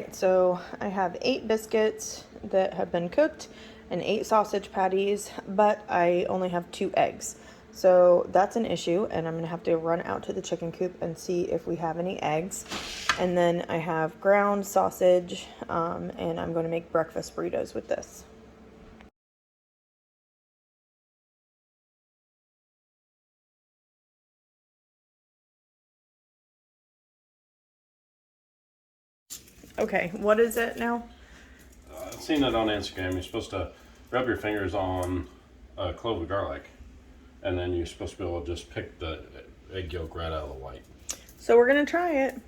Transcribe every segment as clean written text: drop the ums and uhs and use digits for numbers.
right, so I have 8 biscuits that have been cooked and 8 sausage patties, but I only have 2 eggs. So that's an issue, and I'm gonna have to run out to the chicken coop and see if we have any eggs. And then I have ground sausage, and I'm gonna make breakfast burritos with this. Okay, what is it now? I've seen it on Instagram. You're supposed to rub your fingers on a clove of garlic, and then you're supposed to be able to just pick the egg yolk right out of the white. So we're gonna try it.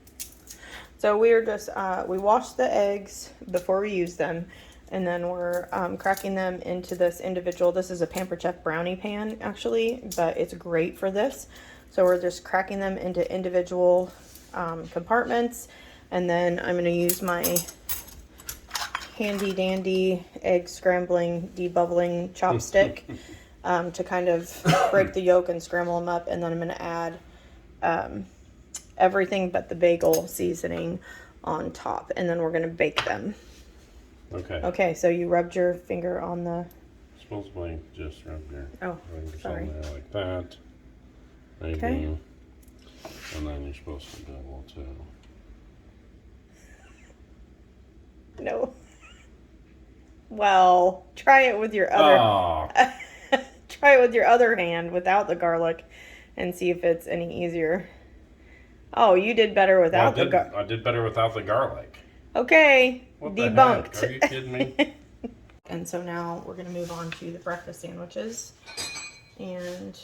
So we're just, we wash the eggs before we use them, and then we're cracking them into this individual, this is a Pampered Chef brownie pan actually, but it's great for this. So we're just cracking them into individual compartments, and then I'm gonna use my handy dandy egg scrambling, debubbling chopstick to kind of break the yolk and scramble them up, and then I'm gonna add everything but the bagel seasoning on top, and then we're gonna bake them. Okay. Okay, so you rubbed your finger on the... Supposedly just rub your fingers sorry. on there like that. Maybe. Okay. And then you're supposed to double too. No. Well, try it with your other... Oh. Try it with your other hand without the garlic and see if it's any easier. Oh, you did better without the garlic. I did better without the garlic. Okay, What debunked. The heck? Are you kidding me? And so now we're gonna move on to the breakfast sandwiches. And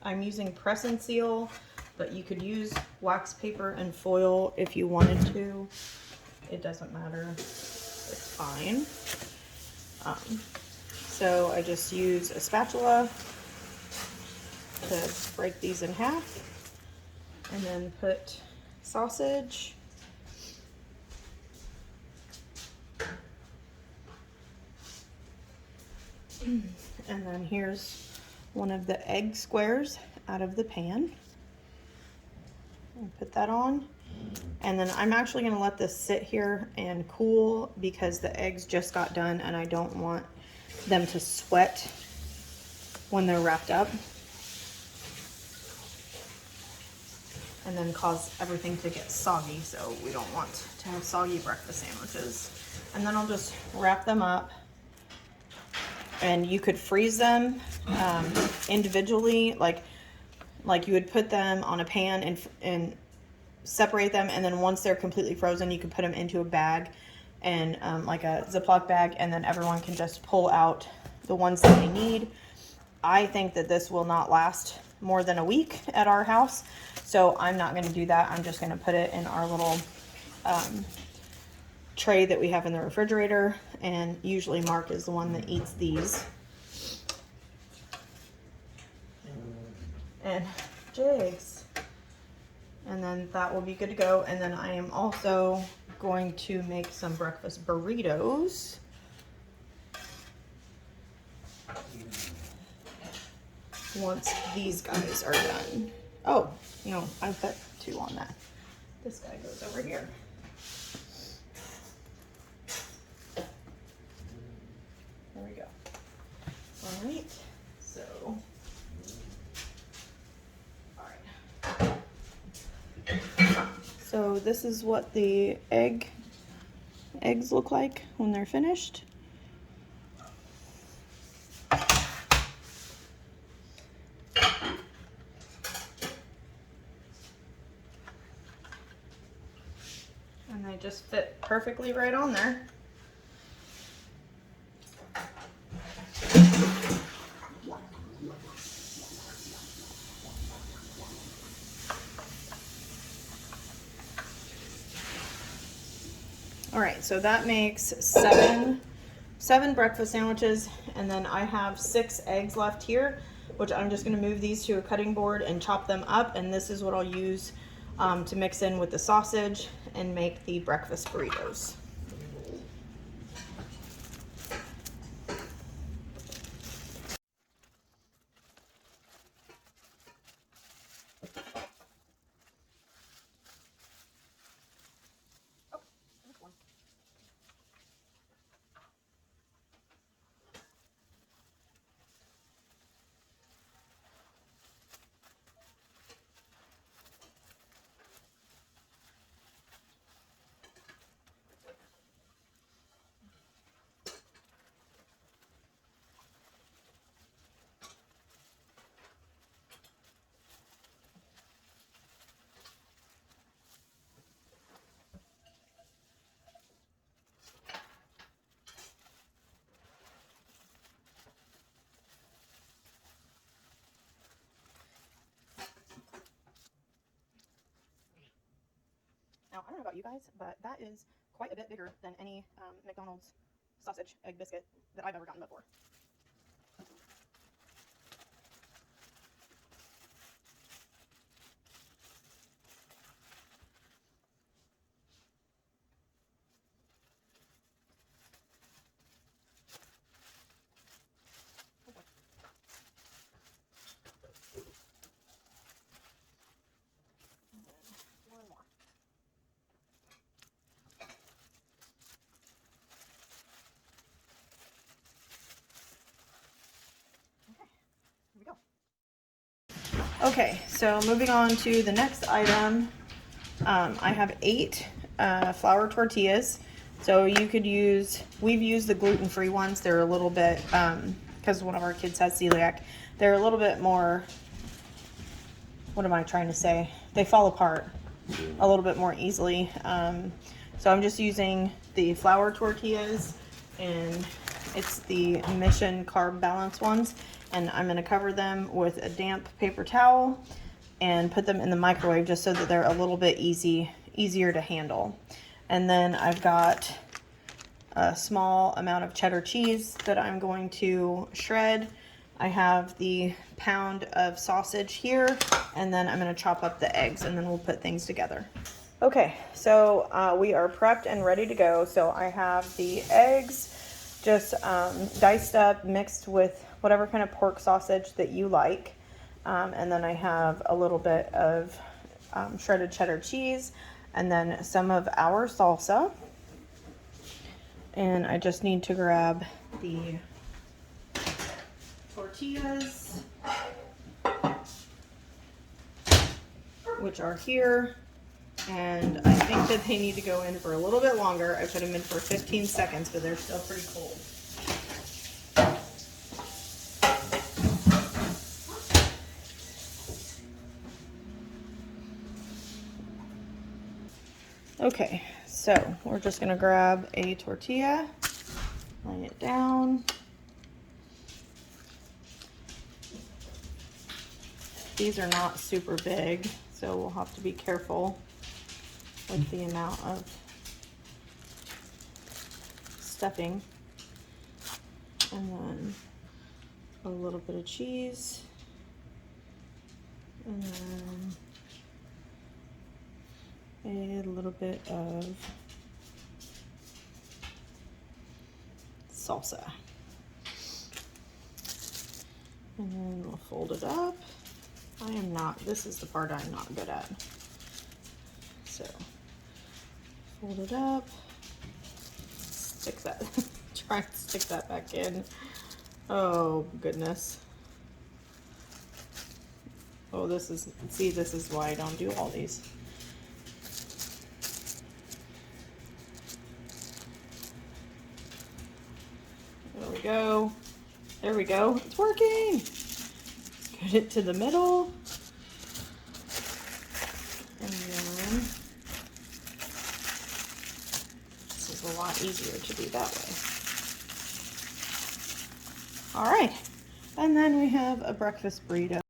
I'm using press and seal, but you could use wax paper and foil if you wanted to. It doesn't matter, it's fine. So I just use a spatula to break these in half, and then put sausage, and then here's one of the egg squares out of the pan. I'll put that on, and then I'm actually going to let this sit here and cool because the eggs just got done and I don't want them to sweat when they're wrapped up and then cause everything to get soggy, so we don't want to have soggy breakfast sandwiches. And then I'll just wrap them up, and you could freeze them individually, like you would put them on a pan and separate them, and then once they're completely frozen you can put them into a bag and like a Ziploc bag, and then everyone can just pull out the ones that they need. I think that this will not last more than a week at our house, so I'm not going to do that. I'm just going to put it in our little tray that we have in the refrigerator, and usually Mark is the one that eats these. And Jigs. And then that will be good to go. And then I am also going to make some breakfast burritos. Once these guys are done. Oh, no, I put 2 on that. This guy goes over here. There we go. All right, so, all right. So this is what the eggs look like when they're finished. And they just fit perfectly right on there. All right, so that makes seven breakfast sandwiches, and then I have 6 eggs left here, which I'm just gonna move these to a cutting board and chop them up, and this is what I'll use to mix in with the sausage and make the breakfast burritos. Now, I don't know about you guys, but that is quite a bit bigger than any McDonald's sausage egg biscuit that I've ever gotten before. Oh boy. And then one more. Okay, here we go. Okay, so moving on to the next item, I have 8 flour tortillas. So you could use, we've used the gluten-free ones. They're a little bit, because one of our kids has celiac, they're a little bit more, what am I trying to say? They fall apart a little bit more easily. So I'm just using the flour tortillas, and it's the Mission Carb Balance ones. And I'm going to cover them with a damp paper towel and put them in the microwave just so that they're a little bit easier to handle. And then I've got a small amount of cheddar cheese that I'm going to shred. I have the pound of sausage here, and then I'm going to chop up the eggs, and then we'll put things together. Okay, so we are prepped and ready to go. So I have the eggs just diced up, mixed with whatever kind of pork sausage that you like. And then I have a little bit of shredded cheddar cheese, and then some of our salsa. And I just need to grab the tortillas, which are here. And I think that they need to go in for a little bit longer. I put them in for 15 seconds, but they're still pretty cold. Okay, so we're just gonna grab a tortilla, lay it down. These are not super big, so we'll have to be careful with the amount of stuffing. And then a little bit of cheese. And then a little bit of salsa. And then we'll fold it up. This is the part I'm not good at. So, fold it up, stick that, try and stick that back in. Oh, goodness. Oh, this is why I don't do all these. There we go. There we go. It's working. Let's get it to the middle. And then this is a lot easier to do that way. All right. And then we have a breakfast burrito.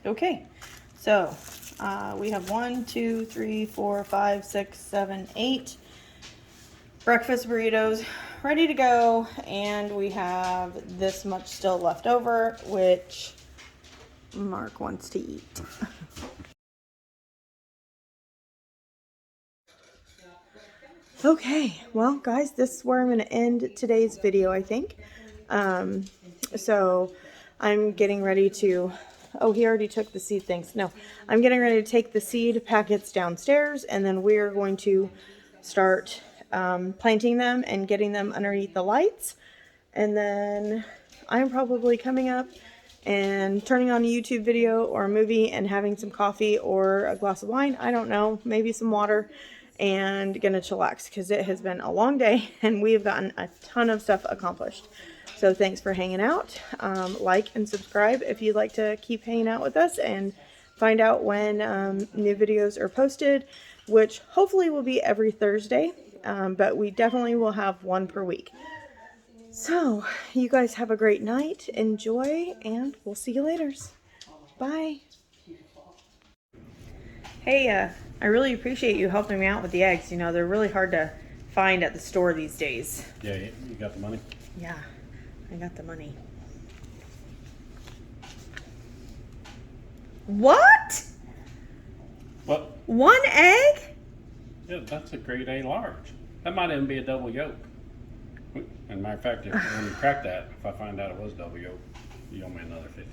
Okay, so we have 1, 2, 3, 4, 5, 6, 7, 8 breakfast burritos ready to go, and we have this much still left over, which Mark wants to eat. Okay, well, guys, this is where I'm going to end today's video, I think. So I'm getting ready to, oh, he already took the seed things. No, I'm getting ready to take the seed packets downstairs, and then we're going to start planting them and getting them underneath the lights. And then I'm probably coming up and turning on a YouTube video or a movie and having some coffee or a glass of wine. I don't know, maybe some water, and gonna chillax because it has been a long day and we've gotten a ton of stuff accomplished. So thanks for hanging out. Like and subscribe if you'd like to keep hanging out with us and find out when new videos are posted, which hopefully will be every Thursday, but we definitely will have one per week. So, you guys have a great night, enjoy, and we'll see you later. Bye. Hey, I really appreciate you helping me out with the eggs. You know, they're really hard to find at the store these days. Yeah, you got the money? Yeah, I got the money. What? What? 1 egg? Yeah, that's a grade A large. That might even be a double yolk. And matter of fact, when you crack that, if I find out it was double yolk, you owe me another 50.